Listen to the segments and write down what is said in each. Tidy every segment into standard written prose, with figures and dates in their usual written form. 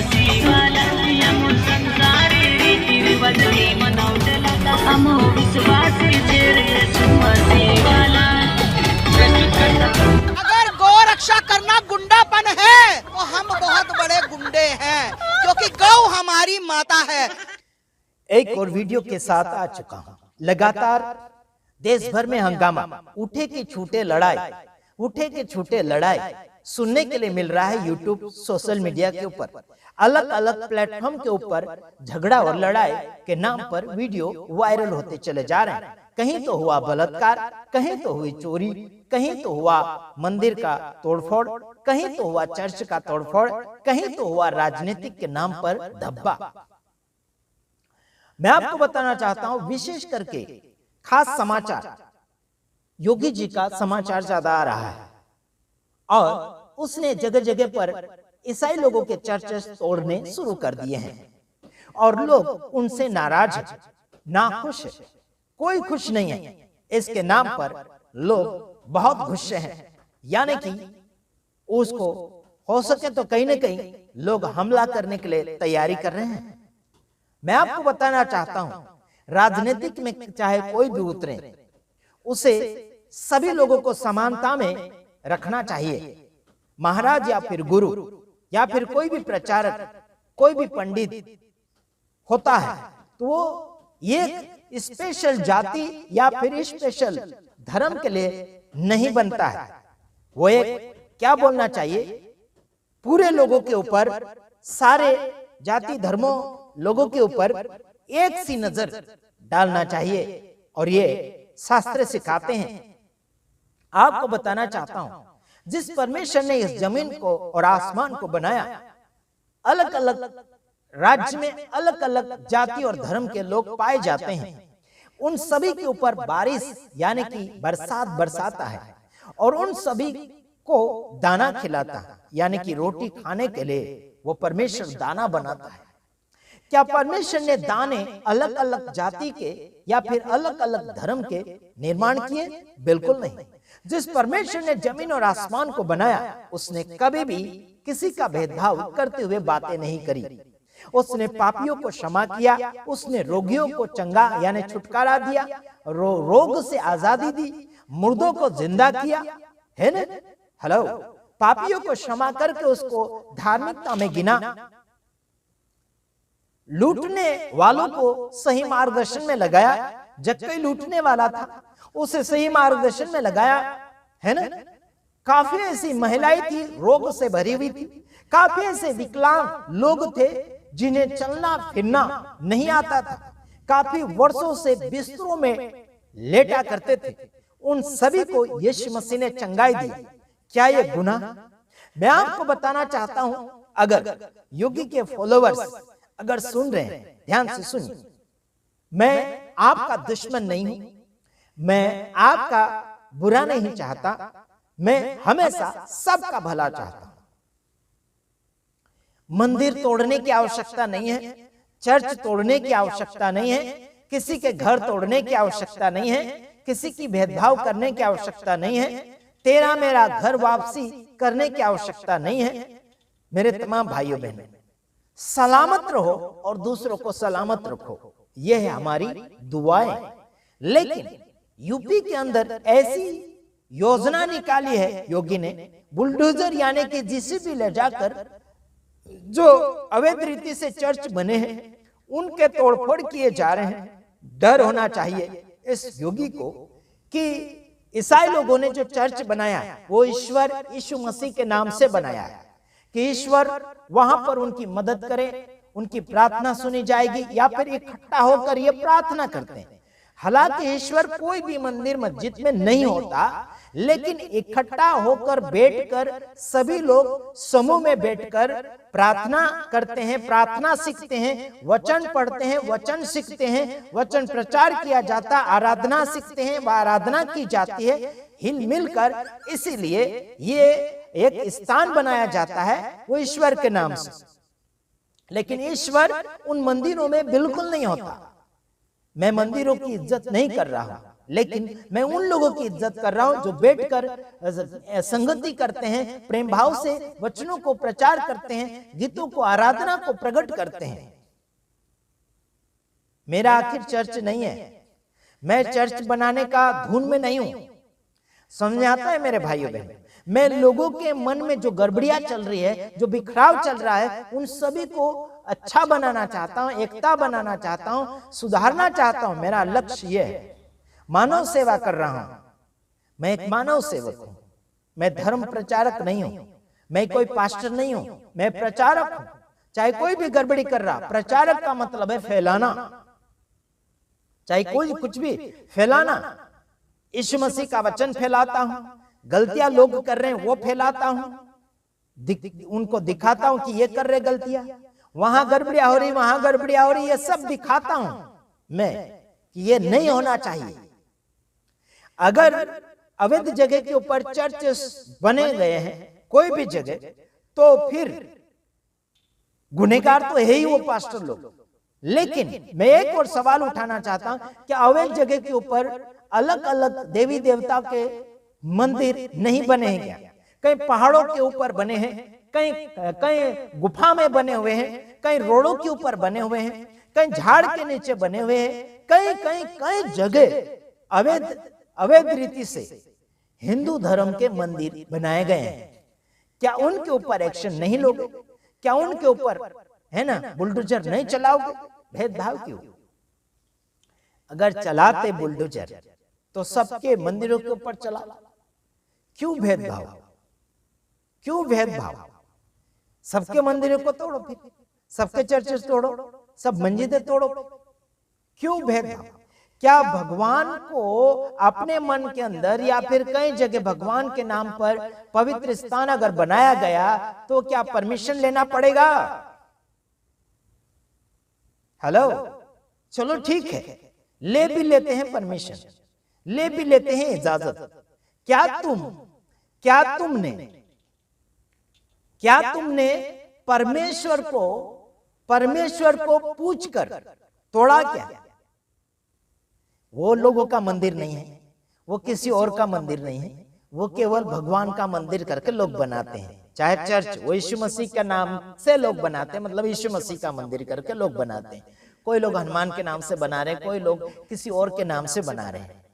शिवाला यमो संसारी रीती रिवाज मनवलेला अमो विश्वास रे शिवाला। अगर गौ रक्षा करना गुंडापन है तो हम बहुत बड़े गुंडे हैं, क्योंकि गौ हमारी माता है। एक और वीडियो के साथ आ चुका हूं। लगातार देश भर में हंगामा, उठे के छूटे लड़ाई, उठे के छूटे लड़ाई सुनने के लिए मिल रहा है। यूट्यूब, सोशल मीडिया के ऊपर, अलग अलग प्लेटफॉर्म के ऊपर झगड़ा और लड़ाई के नाम पर वीडियो वायरल होते चले जा रहे हैं। कहीं तो हुआ बलात्कार, कहीं तो हुई चोरी, कहीं तो हुआ मंदिर का तोड़फोड़, कहीं तो हुआ चर्च का तोड़फोड़, कहीं तो हुआ राजनीतिक के नाम पर धब्बा। मैं आपको बताना चाहता हूं, विशेष करके खास समाचार, योगी जी का समाचार ज्यादा आ रहा है और उसने जगह जगह पर ईसाई लोगों के चर्च तोड़ने शुरू कर दिए हैं और लोग उनसे नाराज हैं, नाखुश है, कोई खुश नहीं है। इसके नाम पर लोग बहुत गुस्से हैं, यानी कि उसको हो सके तो कहीं ना कहीं लोग हमला करने के लिए तैयारी कर रहे हैं। मैं आपको बताना चाहता हूं, राजनीतिक में चाहे कोई भी उतरे, उसे सभी लोगों को समानता में रखना चाहिए। महाराज या फिर गुरु या फिर कोई भी प्रचारक, कोई भी पंडित होता है तो वो एक स्पेशल जाति या फिर स्पेशल धर्म के लिए नहीं बनता है। वो एक क्या बोलना चाहिए, पूरे लोगों के ऊपर, सारे जाति धर्मों लोगों के ऊपर एक सी नजर डालना चाहिए और ये शास्त्र सिखाते हैं। आपको बताना चाहता हूं, जिस परमेश्वर ने इस जमीन को और आसमान को बनाया, अलग अलग राज्य में अलग अलग जाति और धर्म के लोग पाए जाते हैं। उन सभी के ऊपर बारिश यानी कि बरसात बरसाता है और उन सभी को दाना खिलाता है, यानी कि रोटी खाने के लिए वो परमेश्वर दाना बनाता है। क्या परमेश्वर ने दाने अलग अलग जाति के या फिर अलग अलग धर्म के निर्माण किए? बिल्कुल नहीं। जिस परमेश्वर ने जमीन और आसमान को बनाया, उसने कभी भी किसी का भेदभाव करते हुए बातें नहीं करी। उसने पापियों को क्षमा किया, उसने रोगियों को चंगा यानी छुटकारा दिया, रोग से आजादी दी, मुर्दों को जिंदा किया, है ना? हेलो, पापियों को क्षमा करके उसको धार्मिकता में गिना, लूटने वालों को सही मार्गदर्शन में लगाया। जब कोई लूटने वाला था उसे सही मार्गदर्शन में लगाया, है ना? काफी ऐसी महिलाएं थी रोग से भरी हुई थी, काफी ऐसे विकलांग लोग थे जिन्हें चलना फिरना नहीं आता था, काफी वर्षों से बिस्तरों में लेटा करते थे। उन सभी को यीशु मसीह ने चंगाई दी। क्या ये गुनाह? मैं आपको बताना चाहता हूं, अगर योगी के फॉलोवर्स अगर सुन रहे हैं, ध्यान से सुनिए, मैं आपका दुश्मन नहीं हूं, मैं आपका बुरा नहीं चाहता, मैं हमेशा सबका भला चाहता हूं। मंदिर तोड़ने की आवश्यकता नहीं है, चर्च तोड़ने की आवश्यकता नहीं है, किसी के घर तोड़ने की आवश्यकता नहीं है, किसी की भेदभाव करने की आवश्यकता नहीं है, तेरा मेरा घर वापसी करने की आवश्यकता नहीं है। मेरे तमाम भाइयों बहनों, सलामत रहो और दूसरों को सलामत रखो, यह है हमारी दुआएं। लेकिन यूपी के अंदर ऐसी योजना निकाली है योगी ने, बुलडोजर यानी कि जेसीबी ले जाकर जो अवैध रीति से चर्च बने हैं उनके तोड़फोड़ किए जा रहे हैं। डर होना चाहिए इस योगी को कि ईसाई लोगों ने जो चर्च बनाया वो ईश्वर यीशु मसीह के नाम से बनाया है कि ईश्वर वहां पर उनकी मदद करे, उनकी प्रार्थना सुनी जाएगी, या फिर इकट्ठा होकर ये प्रार्थना करते हैं। हालांकि ईश्वर कोई भी मंदिर मस्जिद में नहीं होता, लेकिन इकट्ठा होकर बैठकर सभी लोग समूह में बैठकर प्रार्थना करते हैं, प्रार्थना सीखते हैं, वचन पढ़ते हैं, वचन सीखते हैं, वचन प्रचार किया जाता, आराधना सीखते हैं, वह आराधना की जाती है हिल मिलकर। इसीलिए ये एक स्थान बनाया जाता है वो ईश्वर के नाम से। लेकिन ईश्वर उन मंदिरों में बिल्कुल नहीं होता। मैं मंदिरों की इज्जत नहीं कर रहा हूं, लेकिन मैं उन लोगों की इज्जत कर रहा हूं जो बैठकर संगति करते हैं, प्रेम भाव से वचनों को प्रचार करते हैं, गीतों को, आराधना को प्रकट करते हैं। मेरा आखिर चर्च नहीं है, मैं चर्च बनाने का धुन में नहीं हूं। समझ में आता है मेरे भाइयों बहनों? मैं लोगों के मन में जो गड़बड़ियां चल रही है, जो बिखराव चल रहा है, उन सभी को अच्छा बनाना चाहता हूं, एकता बनाना चाहता हूं, सुधारना चाहता हूं। मेरा लक्ष्य यह है। मानव सेवा कर रहा हूं, मैं एक मानव सेवक हूं, मैं धर्म प्रचारक नहीं हूं, मैं कोई पास्टर नहीं हूं, मैं प्रचारक हूं। चाहे कोई भी गड़बड़ी कर रहा, प्रचारक का मतलब है फैलाना, चाहे कोई कुछ भी फैलाना। यीशु मसीह का वचन फैलाता हूं, गलतियां लोग कर रहे हैं वो फैलाता हूं, उनको दिखाता हूं कि ये कर रहे गलतियां, वहां गड़बड़ियां हो रही, वहां गड़बड़ियां हो रही, ये सब दिखाता हूं मैं कि ये नहीं होना चाहिए। अगर अवैध जगह के ऊपर चर्च बने गए हैं कोई भी जगह, तो फिर गुनहगार तो है ही वो पास्टर लोग। लेकिन मैं एक और सवाल उठाना चाहता हूं कि अवैध जगह के ऊपर अलग अलग देवी देवता के मंदिर नहीं बने हैं क्या? कहीं पहाड़ों के ऊपर बने हैं, कहीं गुफा में बने हुए हैं, कहीं रोडों के ऊपर बने हुए हैं, कहीं झाड़ के नीचे बने हुए हैं, कई जगह अवैध रीति से हिंदू धर्म के मंदिर बनाए गए हैं। क्या उनके ऊपर एक्शन नहीं लोगे? क्या उनके ऊपर है ना बुलडोजर नहीं चलाओगे? भेदभाव क्यों? अगर चलाते बुलडोजर तो सबके मंदिरों के ऊपर चला, क्यों भेदभाव? क्यों भेदभाव? सबके मंदिरों को तोड़ो, फिर सबके चर्चेस तोड़ो, सब मस्जिदें तोड़ो, क्यों भेदभाव? क्या भगवान को अपने मन के अंदर या फिर कई जगह भगवान के नाम पर पवित्र स्थान अगर बनाया गया तो क्या परमिशन लेना पड़ेगा? हेलो, चलो ठीक है, ले भी लेते हैं परमिशन, ले भी लेते हैं इजाजत। क्या तुमने परमेश्वर को पूछकर तोड़ा क्या? वो लोगों का मंदिर नहीं है, वो किसी और का मंदिर नहीं है, वो केवल भगवान का मंदिर करके लोग बनाते हैं। चाहे चर्च वो यीशु मसीह के नाम से लोग बनाते हैं, मतलब यीशु मसीह का मंदिर करके लोग बनाते हैं। कोई लोग हनुमान के नाम से बना रहे हैं, कोई लोग किसी और के नाम से बना रहे हैं,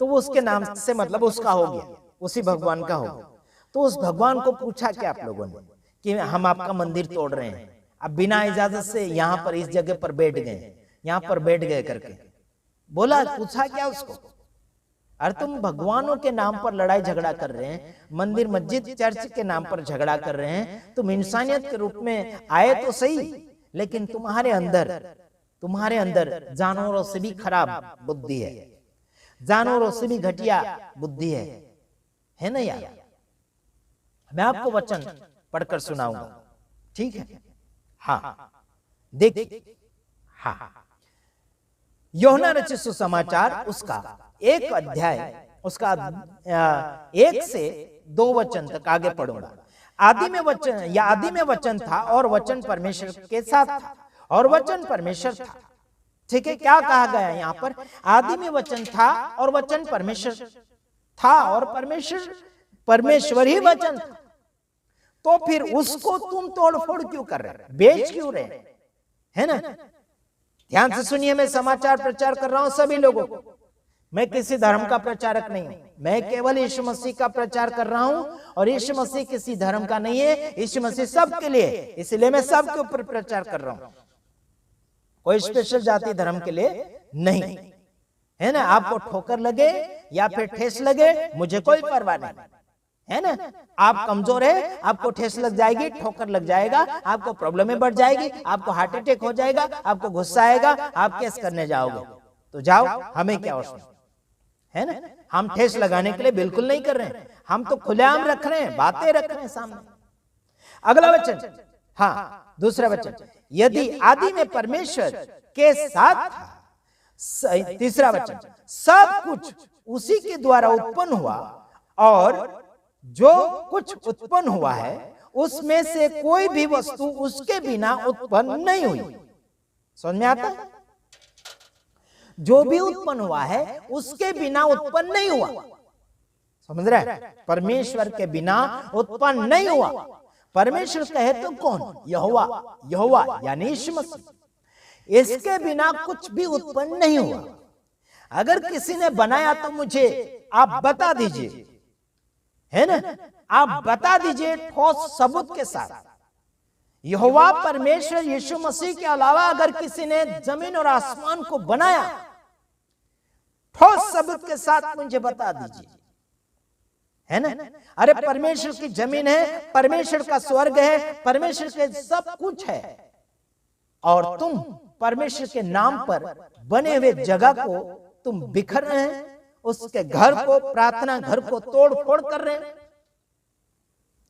तो वो उसके नाम से मतलब उसका हो गया, उसी भगवान का हो गया। तो उस भगवान को पूछा क्या आप लोगों ने कि हम आपका मंदिर तोड़ रहे हैं, अब बिना इजाजत से यहाँ पर इस जगह पर बैठ गए, यहाँ पर बैठ गए करके बोला, पूछा क्या उसको? अरे तुम भगवानों के नाम पर लड़ाई झगड़ा कर रहे हैं, मंदिर मस्जिद चर्च के नाम पर झगड़ा कर रहे हैं, तुम इंसानियत के रूप में आए तो सही, लेकिन तुम्हारे अंदर जानवरों से भी खराब बुद्धि है, जानवरों से भी घटिया बुद्धि है ना यार? मैं आपको वचन पढ़कर सुनाऊंगा, ठीक है? हाँ देखिए, हाँ, यूहन्ना रचित सुसमाचार उसका 1 अध्याय उसका 1 से 2 वचन तक आगे पढ़ूंगा। आदि में वचन था और वचन परमेश्वर के साथ था और वचन परमेश्वर था। ठीक है, क्या कहा गया यहाँ पर? आदि में वचन था और वचन परमेश्वर था और परमेश्वर ही वचन था। तो फिर उसको तुम तोड़फोड़ क्यों कर रहे, बेच क्यों रहे, है ना? ध्यान से सुनिए, मैं समाचार प्रचार कर रहा हूं सभी लोगों को, मैं किसी धर्म का प्रचारक नहीं हूं, मैं केवल यीशु मसीह का प्रचार कर रहा हूं और यीशु मसीह किसी धर्म का नहीं है, यीशु मसीह सबके लिए, इसलिए मैं सबके ऊपर प्रचार कर रहा हूं, कोई स्पेशल जाति धर्म के लिए नहीं, है ना? आपको ठोकर लगे या फिर ठेस लगे, मुझे कोई परवाह नहीं, है ना? आप कमजोर है, आपको ठेस लग जाएगी, ठोकर लग जाएगा, आपको प्रॉब्लम में बढ़ जाएगी, आपको हार्ट अटैक हो जाएगा, आपको गुस्सा आएगा, आप केस करने जाओगे तो जाओ, हमें क्या उसमें, है ना? हम ठेस लगाने के लिए बिल्कुल नहीं कर रहे हैं, हम तो खुलेआम रख रहे हैं, बातें रख रहे हैं सामने। अगला वचन, हाँ दूसरा वचन, यदि आदि में परमेश्वर के साथ था, तीसरा वचन, सब कुछ उसी के द्वारा उत्पन्न हुआ और जो कुछ उत्पन्न हुआ है उसमें से कोई भी वस्तु उसके बिना उत्पन्न नहीं हुई। समझ में आता है? जो भी उत्पन्न हुआ है उसके बिना उत्पन्न नहीं हुआ। समझ रहे हैं? परमेश्वर के बिना उत्पन्न नहीं हुआ। परमेश्वर कहे तो कौन? यहोवा, यहोवा यानी यीशु मसीह। इसके बिना कुछ भी उत्पन्न नहीं हुआ। अगर किसी ने बनाया तो मुझे आप बता दीजिए, है ना? आप बता दीजिए ठोस सबूत के साथ। यहोवा परमेश्वर यीशु मसीह के अलावा अगर किसी ने जमीन और आसमान को बनाया, ठोस सबूत के साथ मुझे बता दीजिए, है ना? अरे परमेश्वर की जमीन है, परमेश्वर का स्वर्ग है, परमेश्वर के सब कुछ है, और तुम परमेश्वर के नाम पर बने हुए जगह को तुम बिखर रहे हैं, उसके घर को, प्रार्थना घर को तोड़ फोड़ कर रहे हैं।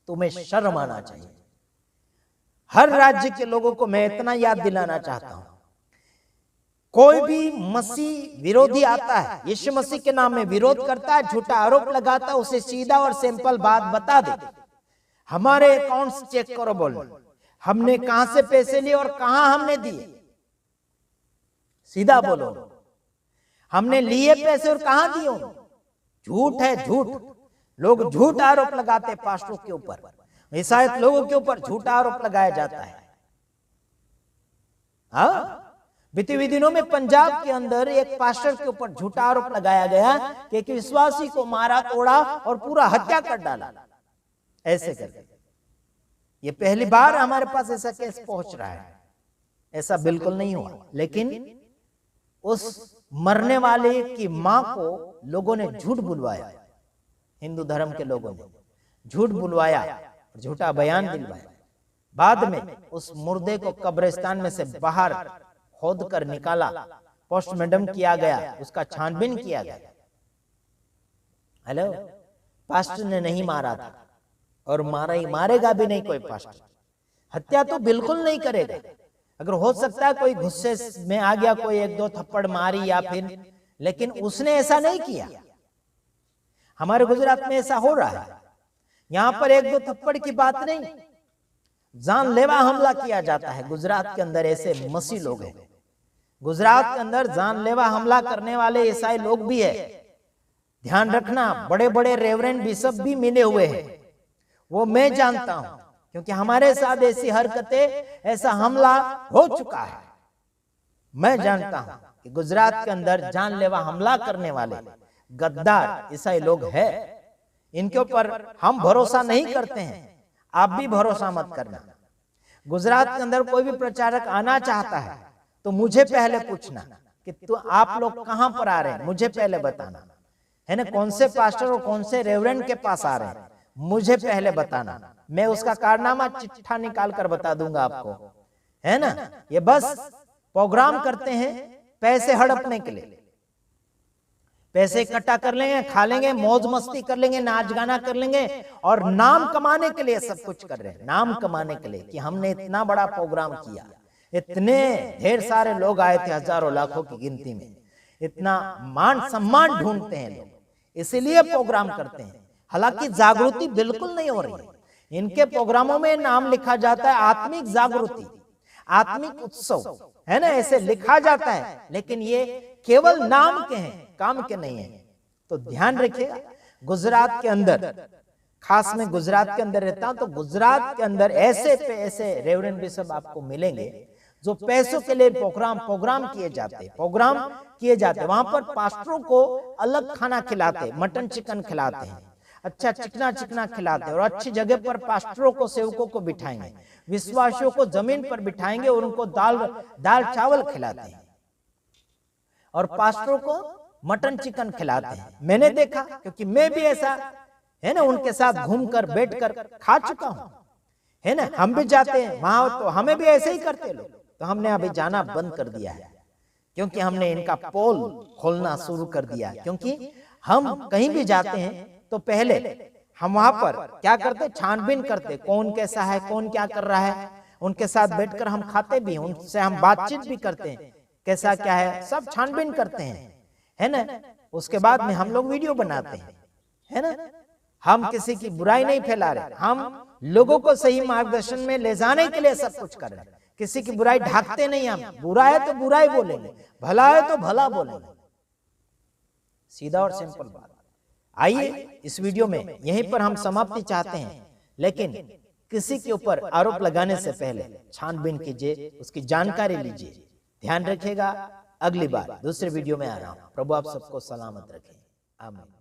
तुम्हें शर्म आना चाहिए। हर राज्य के लोगों को मैं इतना याद दिलाना चाहता हूं, कोई भी मसीह विरोधी आता है, यीशु मसीह के नाम में विरोध करता है, झूठा आरोप लगाता है, उसे सीधा और सिंपल बात बता दे। हमारे अकाउंट्स चेक करो, बोलो हमने कहां से पैसे लिए और कहां हमने दिए। सीधा बोलो, हमने लिए पैसे और कहां दिए। झूठ है, झूठ। लोग झूठ आरोप लगाते पास्टरों के ऊपर, ईसाई लोगों के ऊपर झूठा आरोप लगाया जाता है। हाँ, बीते हुए दिनों में पंजाब के अंदर एक पास्टर के ऊपर झूठा आरोप लगाया गया कि एक विश्वासी को मारा, तोड़ा और पूरा हत्या कर डाला। ऐसे करके ये पहली बार हमारे पास ऐसा केस पहुंच रहा है। ऐसा बिल्कुल नहीं हुआ, लेकिन उस मरने वाले की मां को लोगों ने झूठ बुलवाया। हिंदू धर्म के लोगों ने झूठ बुलवाया, झूठा बयान दिलवाया। बाद में उस मुर्दे को कब्रिस्तान में से बाहर खोद कर निकाला, पोस्टमार्टम किया गया, उसका छानबीन किया गया। हेलो, पास्टर ने नहीं मारा था और मारेगा भी नहीं कोई पास्टर। हत्या तो बिल्कुल नहीं करेगा। अगर हो सकता है कोई गुस्से में आ गया, कोई एक दो थप्पड़ मारी या फिर, लेकिन उसने ऐसा नहीं किया। हमारे गुजरात में ऐसा हो रहा है। यहां पर एक दो थप्पड़ की बात नहीं, जानलेवा हमला किया जाता है। गुजरात के अंदर ऐसे मसीह लोग हैं, गुजरात के अंदर जानलेवा हमला करने वाले ईसाई लोग भी है। ध्यान रखना, बड़े बड़े रेवरेंड बिशप भी मिले हुए हैं, वो मैं जानता हूं, क्योंकि हमारे साथ ऐसी हरकतें, ऐसा हमला हो चुका है। मैं जानता हूं कि गुजरात के अंदर जानलेवा हमला करने वाले गद्दार ईसाई लोग हैं। इनके ऊपर हम भरोसा नहीं करते हैं, आप भी भरोसा मत करना। गुजरात के अंदर कोई भी प्रचारक आना चाहता है तो मुझे पहले पूछना कि तो आप लोग कहां पर आ रहे हैं, मुझे पहले बताना, है ना? कौन से पास्टर और कौन से रेवरेंड के पास आ रहे हैं, मुझे पहले बताना। मैं उसका कारनामा चिट्ठा निकाल कर बता दूंगा आपको, है ना? ये बस प्रोग्राम करते हैं पैसे हड़पने के लिए। पैसे इकट्ठा कर लेंगे, खा लेंगे, मौज मस्ती कर लेंगे, नाच गाना कर लेंगे, और नाम कमाने के लिए सब कुछ कर रहे हैं। नाम कमाने के लिए कि हमने इतना बड़ा प्रोग्राम किया, इतने ढेर सारे लोग आए थे, हजारों लाखों की गिनती में। इतना मान सम्मान ढूंढते हैं लोग, इसीलिए प्रोग्राम करते हैं। हालांकि जागृति बिल्कुल नहीं हो रही है। इनके प्रोग्रामों में नाम लिखा जाता है आत्मिक जागृति, आत्मिक उत्सव, है ना? ऐसे लिखा जाता है, लेकिन ये केवल नाम के हैं, काम के नहीं है। तो ध्यान रखिएगा, गुजरात के अंदर, खास में गुजरात के अंदर रहता हूं, तो गुजरात के अंदर ऐसे रेवरेंड बिशप आपको मिलेंगे जो पैसों के लिए प्रोग्राम किए जाते। वहां पर पास्टरों को अलग खाना खिलाते, मटन चिकन खिलाते हैं, अच्छा चिकना खिलाते हैं, और अच्छी जगह पर पास्टरों को, सेवकों को बिठाएंगे, विश्वासियों को जमीन पर बिठाएंगे और उनको दाल चावल खिलाते हैं, और पास्टरों को मटन चिकन खिलाते हैं। मैंने देखा, क्योंकि मैं भी ऐसा, है ना, उनके साथ घूमकर बैठकर खा चुका हूं, है ना? हम भी जाते हैं वहां, तो हमें भी ऐसे ही करते लोग। तो हमने अभी जाना बंद कर दिया है, क्योंकि हमने इनका पोल खोलना शुरू कर दिया। क्योंकि हम कहीं भी जाते हैं तो पहले हम वहां पर क्या करते, छानबीन करते, कौन कैसा है, कौन क्या कर रहा है। उनके साथ बैठकर हम खाते भी, उनसे हम बातचीत भी करते हैं, कैसा क्या है, सब छानबीन करते हैं, है ना? उसके बाद में हम लोग वीडियो बनाते हैं, है ना? हम किसी की बुराई नहीं फैला रहे, हम लोगों को सही मार्गदर्शन में ले जाने के लिए सब कुछ कर रहे हैं। किसी की बुराई ढाकते नहीं हम, बुरा है तो बुराई बोलेंगे, भला है तो भला बोलेंगे, सीधा और सिंपल बात। आइए इस वीडियो में यहीं पर हम समाप्ति चाहते हैं, लेकिन किसी के ऊपर आरोप लगाने से पहले छानबीन कीजिए, उसकी जानकारी लीजिए। ध्यान रखिएगा, अगली बार दूसरे वीडियो में आ रहा हूं। प्रभु आप सबको सलामत रखें, आमीन।